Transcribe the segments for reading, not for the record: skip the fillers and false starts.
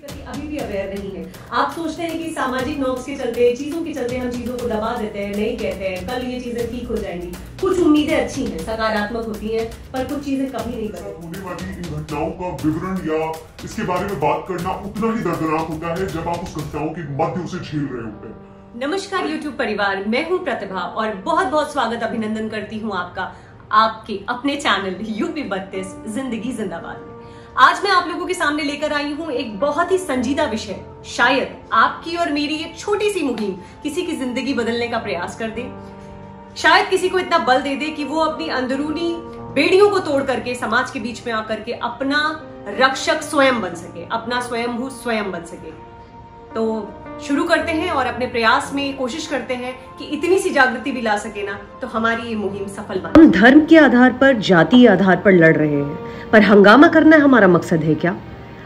प्रति अभी भी अवेयर नहीं है। आप सोचते हैं कि सामाजिक नॉर्म्स के चलते, चीजों के चलते हम चीजों को दबा देते हैं, नहीं कहते हैं कल ये चीजें ठीक हो जाएंगी। कुछ उम्मीदें अच्छी हैं, सकारात्मक होती हैं, पर कुछ चीजें कभी नहीं बदलती। होने वाली इन घटनाओं का विवरण या इसके बारे में बात करना उतना ही दर्दनाक होता है जब आप उस घटनाओं के मध्य उसे झेल रहे होते हैं। नमस्कार YouTube परिवार, मैं हूं प्रतिभा और बहुत बहुत स्वागत अभिनंदन करती हूं आपका आपके अपने चैनल यूपी 32 जिंदगी जिंदाबाद में। आज मैं आप लोगों के सामने लेकर आई हूं एक बहुत ही संजीदा विषय। शायद आपकी और मेरी एक छोटी सी मुहिम किसी की जिंदगी बदलने का प्रयास कर दे, शायद किसी को इतना बल दे दे कि वो अपनी अंदरूनी बेड़ियों को तोड़ करके समाज के बीच में आकर के अपना रक्षक स्वयं बन सके, अपना स्वयंभू स्वयं बन सके। तो शुरू करते हैं और अपने प्रयास में कोशिश करते हैं कि इतनी सी जागृति भी ला सके ना, तो हमारी ये मुहिम सफल बने। हम धर्म के आधार पर, जातीय आधार पर लड़ रहे हैं, पर हंगामा करना हमारा मकसद है क्या?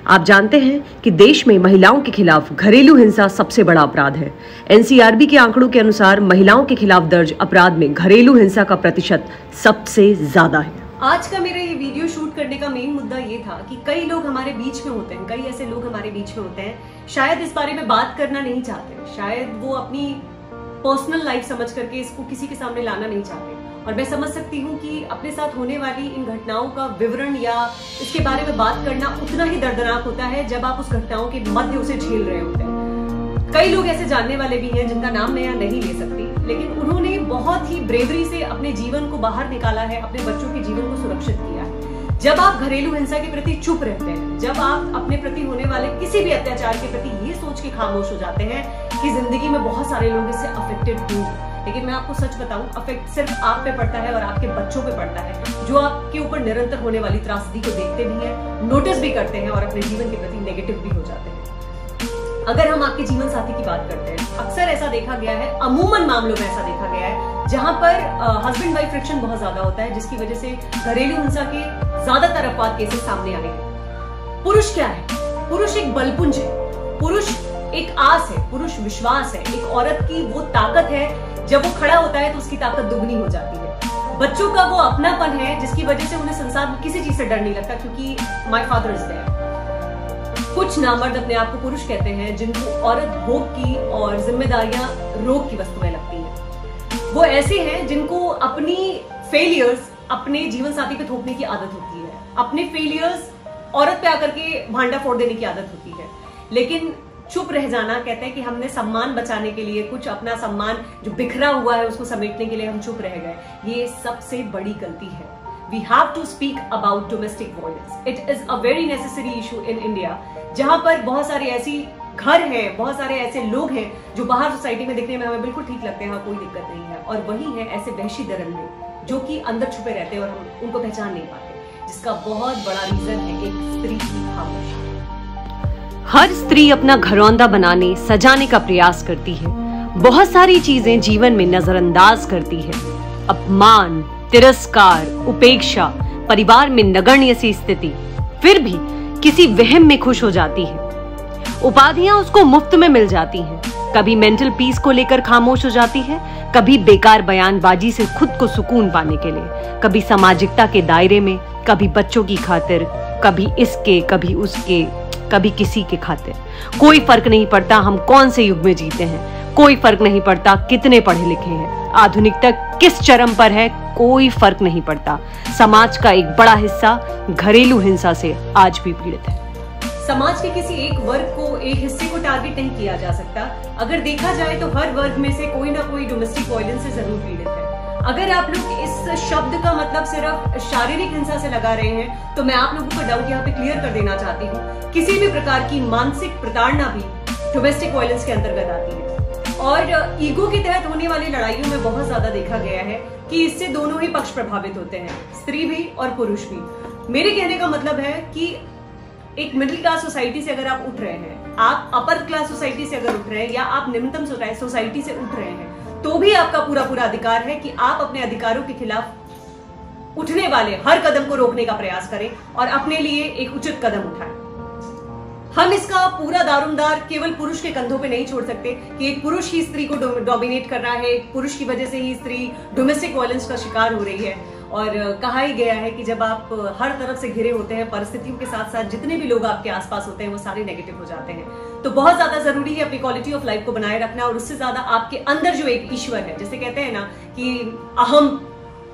आप जानते हैं कि देश में महिलाओं के खिलाफ घरेलू हिंसा सबसे बड़ा अपराध है। एनसीआरबी के आंकड़ों के अनुसार महिलाओं के खिलाफ दर्ज अपराध में घरेलू हिंसा का प्रतिशत सबसे ज्यादा है। आज का मेरा ये वीडियो शूट करने का मेन मुद्दा ये था कि कई लोग हमारे बीच में होते हैं, कई ऐसे लोग हमारे बीच में होते हैं, शायद इस बारे में बात करना नहीं चाहते, शायद वो अपनी पर्सनल लाइफ समझ करके इसको किसी के सामने लाना नहीं चाहते। और मैं समझ सकती हूँ कि अपने साथ होने वाली इन घटनाओं का विवरण या इसके बारे में बात करना उतना ही दर्दनाक होता है जब आप उस घटनाओं के मध्य उसे झेल रहे होते हैं। कई लोग ऐसे जानने वाले भी हैं जिनका नाम मैं यहाँ नहीं ले सकती, लेकिन उन्होंने बहुत ही ब्रेवरी से अपने जीवन को बाहर निकाला है, अपने बच्चों के जीवन को सुरक्षित किया है। जब आप घरेलू हिंसा के प्रति चुप रहते हैं, जब आप अपने प्रति होने वाले किसी भी अत्याचार के प्रति ये सोच के खामोश हो जाते हैं कि जिंदगी में बहुत सारे लोग इससे अफेक्टेड होंगे, लेकिन मैं आपको सच बताऊं, अफेक्ट सिर्फ आप पे पड़ता है और आपके बच्चों पे पड़ता है, जो आपके ऊपर निरंतर होने वाली त्रासदी को देखते भी हैं, नोटिस भी करते हैं और अपने जीवन के प्रति नेगेटिव भी हो जाते हैं। अगर हम आपके जीवन साथी की बात करते हैं, अक्सर ऐसा देखा गया है, अमूमन मामलों में ऐसा देखा गया है, जहां पर हस्बैंड वाइफ फ्रिक्शन बहुत ज्यादा होता है, जिसकी वजह से घरेलू हिंसा के ज्यादातर अपवाद केसेस सामने आए हैं। पुरुष क्या है? पुरुष एक बलपुंज है, पुरुष एक आस है, पुरुष विश्वास है। एक औरत की वो ताकत है, जब वो खड़ा होता है तो उसकी ताकत दुगनी हो जाती है। बच्चों का वो अपनापन है जिसकी वजह से उन्हें संसार में किसी चीज से डर नहीं लगता, क्योंकि माय फादर इज देयर। कुछ नामर्द अपने आप को पुरुष कहते हैं, जिनको औरत भोग की और जिम्मेदारियां रोग की वस्तुएं लगती हैं। वो ऐसे हैं जिनको अपनी फेलियर्स अपने जीवन साथी पे थोपने की आदत होती है, अपने फेलियर्स औरत पे आकर के भांडा फोड़ देने की आदत होती है। लेकिन चुप रह जाना, कहते हैं कि हमने सम्मान बचाने के लिए, कुछ अपना सम्मान जो बिखरा हुआ है उसको समेटने के लिए हम चुप रह गए, ये सबसे बड़ी गलती है। We have to speak about domestic violence. It is a very necessary issue in India, जहां पर बहुत सारे ऐसी घर हैं, बहुत सारे ऐसे लोग हैं जो बाहर सोसाइटी में दिखने में हमें बिल्कुल ठीक लगते हैं, कोई दिक्कत नहीं है, और वही है ऐसे वहशी दरिंदे जो कि अंदर छुपे रहते हैं और हम उनको पहचान नहीं पाते, जिसका बहुत बड़ा रीजन है एक स्त्री की खामोशी। हर स्त्री अपना घरौंदा बनाने, सजाने का प्रयास करती है, बहुत सारी चीजें जीवन में नजरअंदाज करती है। अपमान, तिरस्कार, उपेक्षा, परिवार में नगण्य सी स्थिति, फिर भी किसी वहम में खुश हो जाती है। उपाधियां उसको मुफ्त में मिल जाती हैं, कभी मेंटल पीस को लेकर खामोश हो जाती है, कभी बेकार बयानबाजी से खुद को सुकून पाने के लिए, कभी सामाजिकता के दायरे में, कभी बच्चों की खातिर, कभी इसके, कभी उसके, कभी किसी के खातिर। कोई फर्क नहीं पड़ता हम कौन से युग में जीते हैं, कोई फर्क नहीं पड़ता कितने पढ़े लिखे हैं, आधुनिकता किस चरम पर है, कोई फर्क नहीं पड़ता। समाज का एक बड़ा हिस्सा घरेलू हिंसा से आज भी पीड़ित है। समाज के किसी एक वर्ग को, एक हिस्से को टारगेट नहीं किया जा सकता। अगर देखा जाए तो हर वर्ग में से कोई ना कोई डोमेस्टिक वायलेंस से जरूर पीड़ित है। अगर आप लोग इस शब्द का मतलब सिर्फ शारीरिक हिंसा से लगा रहे हैं, तो मैं आप लोगों का डाउट यहाँ पे क्लियर कर देना चाहती हूँ। किसी भी प्रकार की मानसिक प्रताड़ना भी डोमेस्टिक वायलेंस के अंतर्गत आती है, और ईगो के तहत होने वाली लड़ाइयों में बहुत ज्यादा देखा गया है कि इससे दोनों ही पक्ष प्रभावित होते हैं, स्त्री भी और पुरुष भी। मेरे कहने का मतलब है कि एक मिडिल क्लास सोसाइटी से अगर आप उठ रहे हैं, आप अपर क्लास सोसाइटी से अगर उठ रहे हैं, या आप निम्नतम सोसाइटी से उठ रहे हैं, तो भी आपका पूरा पूरा अधिकार है कि आप अपने अधिकारों के खिलाफ उठने वाले हर कदम को रोकने का प्रयास करें और अपने लिए एक उचित कदम उठाएं। हम इसका पूरा दारोमदार केवल पुरुष के कंधों पे नहीं छोड़ सकते कि एक पुरुष ही स्त्री को डोमिनेट कर रहा है, एक पुरुष की वजह से ही स्त्री डोमेस्टिक वायलेंस का शिकार हो रही है। और कहा ही गया है कि जब आप हर तरफ से घिरे होते हैं, परिस्थितियों के साथ साथ जितने भी लोग आपके आसपास होते हैं वो सारे नेगेटिव हो जाते हैं। तो बहुत ज्यादा जरूरी है अपनी क्वालिटी ऑफ लाइफ को बनाए रखना, और उससे ज्यादा आपके अंदर जो एक ईश्वर है, जैसे कहते हैं ना कि अहम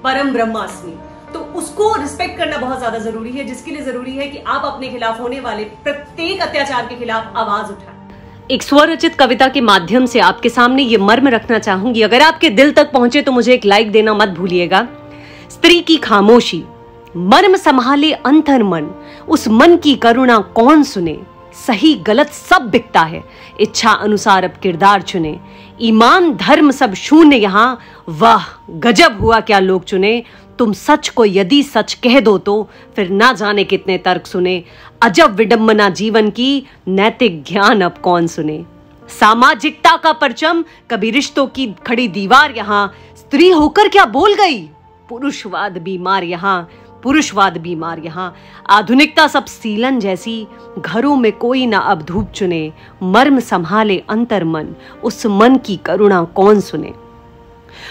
परम ब्रह्मास्मि, तो उसको रिस्पेक्ट करना बहुत ज्यादा जरूरी है, जिसके लिए जरूरी है कि आप अपने खिलाफ होने वाले प्रत्येक अत्याचार के खिलाफ आवाज उठाएं। एक स्वरचित कविता के माध्यम से आपके सामने ये मर्म रखना चाहूंगी, अगर आपके दिल तक पहुंचे तो मुझे एक लाइक देना मत भूलिएगा। स्त्री की खामोशी, मर्म संभाले अंतर मन, उस मन की करुणा कौन सुने, सही गलत सब बिकता है, इच्छा अनुसार अब किरदार चुने, ईमान धर्म सब शून्य यहाँ, वाह गजब हुआ क्या लोग चुने, तुम सच को यदि सच कह दो तो फिर ना जाने कितने तर्क सुने, अजब विडंबना जीवन की, नैतिक ज्ञान अब कौन सुने, सामाजिकता का परचम कभी रिश्तों की खड़ी दीवार यहाँ, स्त्री होकर क्या बोल गई, पुरुषवाद बीमार यहाँ, पुरुषवाद बीमार यहाँ, आधुनिकता सब सीलन जैसी, घरों में कोई ना अब धूप चुने, मर्म संभाले अंतर मन, उस मन की करुणा कौन सुने,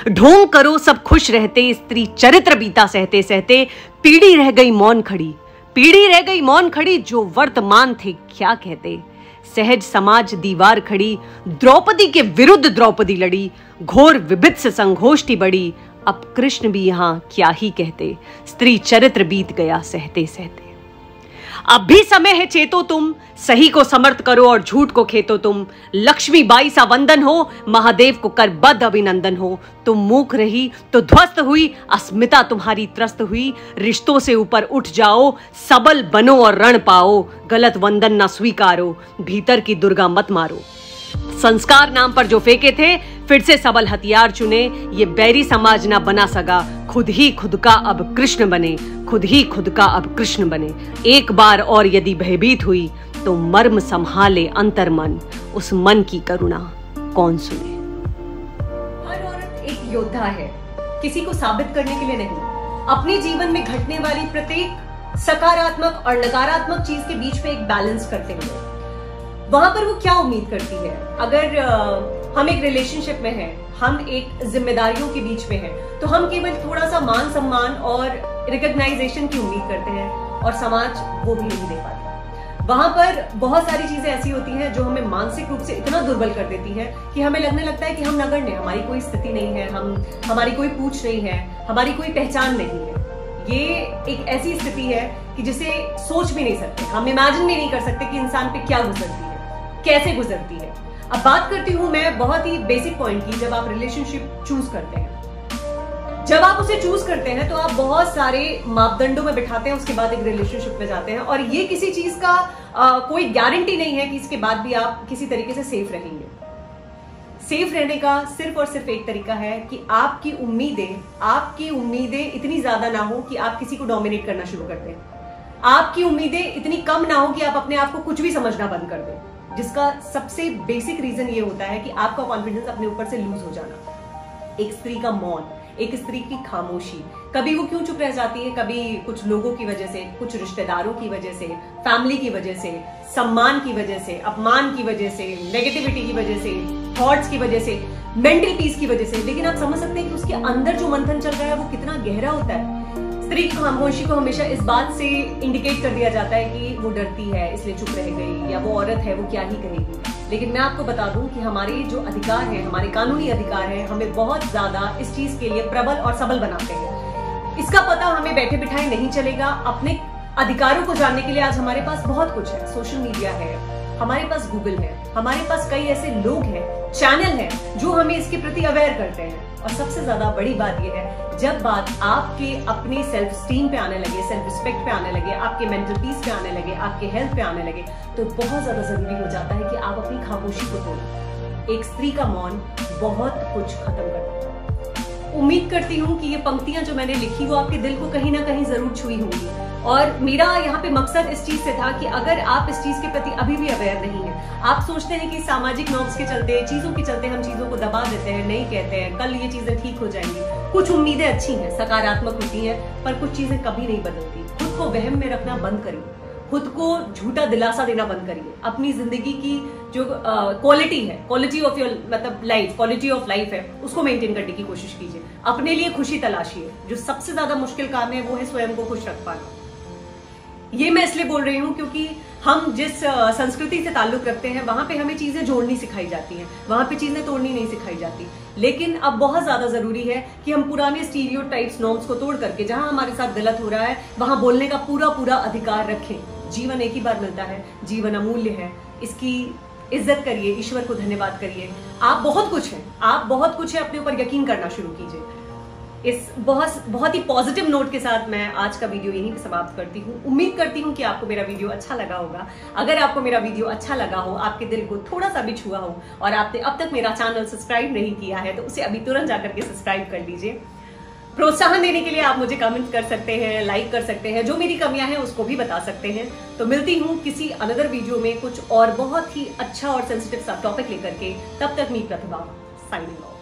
ढोंग करो सब खुश रहते, स्त्री चरित्र बीता सहते सहते, पीढ़ी रह गई मौन खड़ी, पीढ़ी रह गई मौन खड़ी, जो वर्तमान थे क्या कहते, सहज समाज दीवार खड़ी, द्रौपदी के विरुद्ध द्रौपदी लड़ी, घोर विभित्स संघोष्ठी बड़ी, अब कृष्ण भी यहां क्या ही कहते, स्त्री चरित्र बीत गया सहते सहते, अब भी समय है चेतो तुम, सही को समर्थ करो और झूठ को खेतो तुम, लक्ष्मी बाई सा वंदन हो, महादेव को कर बद अभिनंदन हो, तुम मूक रही तो ध्वस्त हुई, अस्मिता तुम्हारी त्रस्त हुई, रिश्तों से ऊपर उठ जाओ, सबल बनो और रण पाओ, गलत वंदन ना स्वीकारो, भीतर की दुर्गा मत मारो, संस्कार नाम पर जो फेंके थे फिर से सबल हथियार चुने, ये बैरी समाज ना बना सका, खुद ही खुद का अब कृष्ण बने, खुद ही खुद का अब कृष्ण बने, एक बार और यदि भयभीत हुई तो मर्म संभाले अंतर मन, उस मन की करुणा कौन सुने। हर औरत एक योद्धा है, किसी को साबित करने के लिए नहीं, अपने जीवन में घटने वाली प्रत्येक सकारात्मक और नकारात्मक चीज के बीच में एक बैलेंस करते हुए वहां पर वो क्या उम्मीद करती है। अगर हम एक रिलेशनशिप में हैं, हम एक जिम्मेदारियों के बीच में हैं, तो हम केवल थोड़ा सा मान सम्मान और रिकॉग्नाइजेशन की उम्मीद करते हैं, और समाज वो भी नहीं दे पाता। वहां पर बहुत सारी चीजें ऐसी होती हैं जो हमें मानसिक रूप से इतना दुर्बल कर देती है कि हमें लगने लगता है कि हम नगण्य, हमारी कोई स्थिति नहीं है, हमारी कोई पूछ नहीं है, हमारी कोई पहचान नहीं है। ये एक ऐसी स्थिति है कि जिसे सोच भी नहीं सकते, हम इमेजिन भी नहीं कर सकते कि इंसान पे क्या गुजरती है, कैसे गुजरती है। अब बात करती हूं मैं बहुत ही बेसिक पॉइंट की। जब आप रिलेशनशिप चूज करते हैं, जब आप उसे चूज करते हैं तो आप बहुत सारे मापदंडों में बिठाते हैं, उसके बाद एक रिलेशनशिप में जाते हैं, और ये किसी चीज का कोई गारंटी नहीं है कि इसके बाद भी आप किसी तरीके से सेफ रहेंगे। सेफ रहने का सिर्फ और सिर्फ एक तरीका है कि आपकी उम्मीदें इतनी ज्यादा ना हो कि आप किसी को डोमिनेट करना शुरू कर दें, आपकी उम्मीदें इतनी कम ना हो कि आप अपने आप को कुछ भी समझना बंद कर दें, जिसका सबसे बेसिक रीजन ये होता है कि आपका कॉन्फिडेंस अपने ऊपर से लूज हो जाना। एक स्त्री का मौन, एक स्त्री की खामोशी, कभी वो क्यों चुप रह जाती है, कभी कुछ लोगों की वजह से, कुछ रिश्तेदारों की वजह से, फैमिली की वजह से, सम्मान की वजह से, अपमान की वजह से, नेगेटिविटी की वजह से, थॉट्स की वजह से, मेंटल पीस की वजह से। लेकिन आप समझ सकते हैं कि उसके अंदर जो मंथन चल रहा है वो कितना गहरा होता है। स्त्री की खामोशी को हमेशा इस बात से इंडिकेट कर दिया जाता है कि वो डरती है इसलिए चुप रह गई, या वो औरत है वो क्या ही कहेगी। लेकिन मैं आपको बता दूं कि हमारे जो अधिकार हैं, हमारे कानूनी अधिकार हैं, हमें बहुत ज्यादा इस चीज के लिए प्रबल और सबल बनाते हैं। इसका पता हमें बैठे बिठाए नहीं चलेगा। अपने अधिकारों को जानने के लिए आज हमारे पास बहुत कुछ है, सोशल मीडिया है, हमारे पास गूगल है, हमारे पास कई ऐसे लोग हैं, चैनल हैं जो हमें इसके प्रति अवेयर करते हैं। और सबसे ज्यादा बड़ी बात यह है, जब बात आपके अपने सेल्फ स्टीम पे आने लगे, सेल्फ रिस्पेक्ट पे आने लगे, आपके मेंटल पीस पे आने लगे, आपके हेल्थ पे आने लगे, तो बहुत ज्यादा जरूरी हो जाता है कि आप अपनी खामोशी को तोड़ें। एक स्त्री का मौन बहुत कुछ खत्म कर देता है। उम्मीद करती हूँ कि ये पंक्तियां जो मैंने लिखी वो आपके दिल को कहीं ना कहीं जरूर छुई होंगी, और मेरा यहाँ पे मकसद इस चीज से था कि अगर आप इस चीज के प्रति अभी भी अवेयर नहीं है, आप सोचते हैं कि सामाजिक नॉर्म्स के चलते, चीजों के चलते हम चीजों को दबा देते हैं, नहीं कहते हैं कल ये चीजें ठीक हो जाएंगी। कुछ उम्मीदें अच्छी हैं, सकारात्मक होती हैं, पर कुछ चीजें कभी नहीं बदलती। खुद को वहम में रखना बंद करिए, खुद को झूठा दिलासा देना बंद करिए। अपनी जिंदगी की जो क्वालिटी है, क्वालिटी ऑफ योर मतलब लाइफ, क्वालिटी ऑफ लाइफ है, उसको मेंटेन करने की कोशिश कीजिए। अपने लिए खुशी तलाशिए। जो सबसे ज्यादा मुश्किल काम है वो है स्वयं को खुश रख पाना। ये मैं इसलिए बोल रही हूँ क्योंकि हम जिस संस्कृति से ताल्लुक रखते हैं वहां पे हमें चीजें जोड़नी सिखाई जाती हैं, वहां पे चीजें तोड़नी नहीं सिखाई जाती। लेकिन अब बहुत ज्यादा जरूरी है कि हम पुराने स्टीरियोटाइप्स, नॉर्म्स को तोड़ करके जहां हमारे साथ गलत हो रहा है वहां बोलने का पूरा अधिकार रखें। जीवन एक ही बार मिलता है, जीवन अमूल्य है, इसकी इज्जत करिए, ईश्वर को धन्यवाद करिए। आप बहुत कुछ हैं, आप बहुत कुछ है, अपने ऊपर यकीन करना शुरू कीजिए। इस बहुत ही पॉजिटिव नोट के साथ मैं आज का वीडियो यहीं पे समाप्त करती हूँ। उम्मीद करती हूँ कि आपको मेरा वीडियो अच्छा लगा होगा। अगर आपको मेरा वीडियो अच्छा लगा हो, आपके दिल को थोड़ा सा भी छुआ हो और आपने अब तक मेरा चैनल सब्सक्राइब नहीं किया है तो उसे अभी तुरंत जाकर के सब्सक्राइब कर लीजिए। प्रोत्साहन देने के लिए आप मुझे कमेंट कर सकते हैं, लाइक कर सकते हैं, जो मेरी कमियां हैं उसको भी बता सकते हैं। तो मिलती हूँ किसी अनदर वीडियो में कुछ और बहुत ही अच्छा और सेंसिटिव सा टॉपिक लेकर के। तब तक मी प्रतिभा साइनिंग ऑफ।